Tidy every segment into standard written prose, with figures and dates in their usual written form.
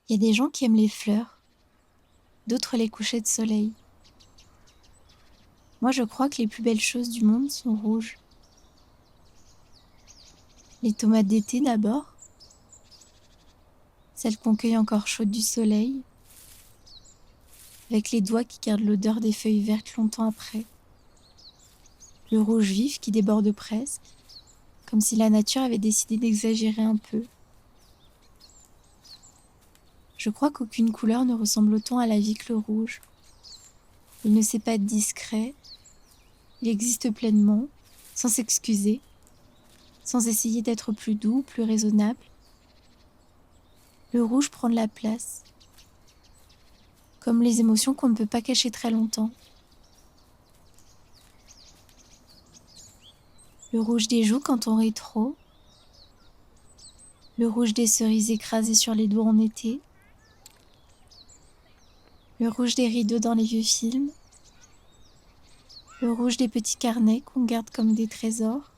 Il y a des gens qui aiment les fleurs, d'autres les couchers de soleil. Moi, je crois que les plus belles choses du monde sont rouges. Les tomates d'été d'abord, celles qu'on cueille encore chaudes du soleil, avec les doigts qui gardent l'odeur des feuilles vertes longtemps après. Le rouge vif qui déborde presque, comme si la nature avait décidé d'exagérer un peu. Je crois qu'aucune couleur ne ressemble autant à la vie que le rouge. Il ne sait pas être discret, il existe pleinement, sans s'excuser, sans essayer d'être plus doux, plus raisonnable. Le rouge prend de la place, comme les émotions qu'on ne peut pas cacher très longtemps. Le rouge des joues quand on rit trop, le rouge des cerises écrasées sur les doigts en été, le rouge des rideaux dans les vieux films, le rouge des petits carnets qu'on garde comme des trésors,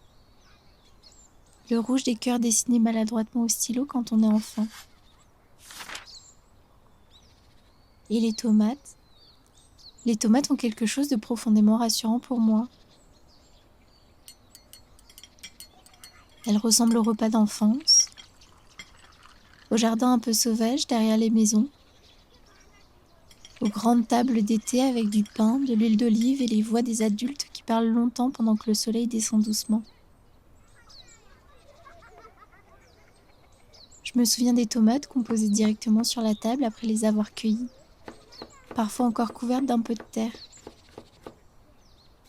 le rouge des cœurs dessinés maladroitement au stylo quand on est enfant. Et les tomates? Les tomates ont quelque chose de profondément rassurant pour moi. Elles ressemblent au repas d'enfance, au jardin un peu sauvage derrière les maisons, aux grandes tables d'été avec du pain, de l'huile d'olive et les voix des adultes qui parlent longtemps pendant que le soleil descend doucement. Je me souviens des tomates qu'on posait directement sur la table après les avoir cueillies, parfois encore couvertes d'un peu de terre,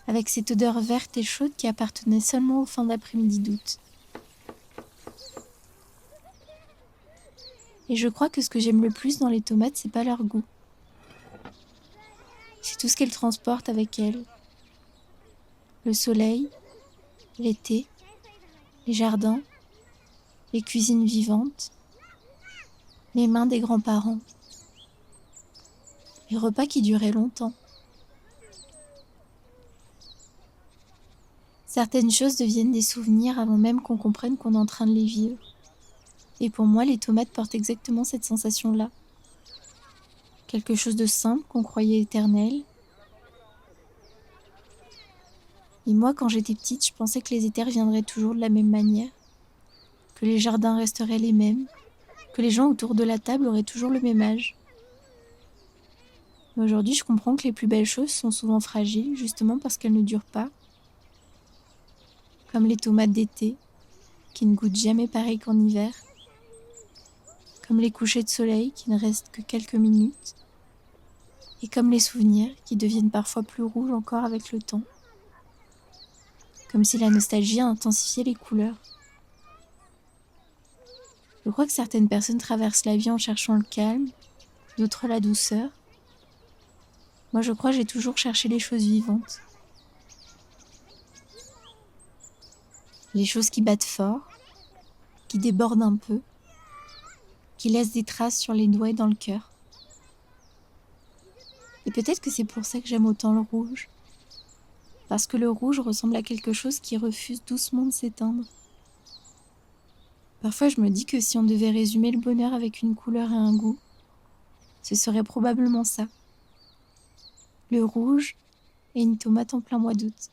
avec cette odeur verte et chaude qui appartenait seulement aux fins d'après-midi d'août. Et je crois que ce que j'aime le plus dans les tomates, c'est pas leur goût. C'est tout ce qu'elles transportent avec elles. Le soleil, l'été, les jardins, les cuisines vivantes, les mains des grands-parents, les repas qui duraient longtemps. Certaines choses deviennent des souvenirs avant même qu'on comprenne qu'on est en train de les vivre. Et pour moi, les tomates portent exactement cette sensation-là. Quelque chose de simple qu'on croyait éternel. Et moi, quand j'étais petite, je pensais que les étés reviendraient toujours de la même manière, que les jardins resteraient les mêmes, que les gens autour de la table auraient toujours le même âge. Mais aujourd'hui, je comprends que les plus belles choses sont souvent fragiles, justement parce qu'elles ne durent pas. Comme les tomates d'été, qui ne goûtent jamais pareil qu'en hiver. Comme les couchers de soleil, qui ne restent que quelques minutes. Et comme les souvenirs, qui deviennent parfois plus rouges encore avec le temps. Comme si la nostalgie a intensifié les couleurs. Je crois que certaines personnes traversent la vie en cherchant le calme, d'autres la douceur. Moi, je crois que j'ai toujours cherché les choses vivantes. Les choses qui battent fort, qui débordent un peu, qui laissent des traces sur les doigts et dans le cœur. Et peut-être que c'est pour ça que j'aime autant le rouge. Parce que le rouge ressemble à quelque chose qui refuse doucement de s'éteindre. Parfois, je me dis que si on devait résumer le bonheur avec une couleur et un goût, ce serait probablement ça. Le rouge et une tomate en plein mois d'août.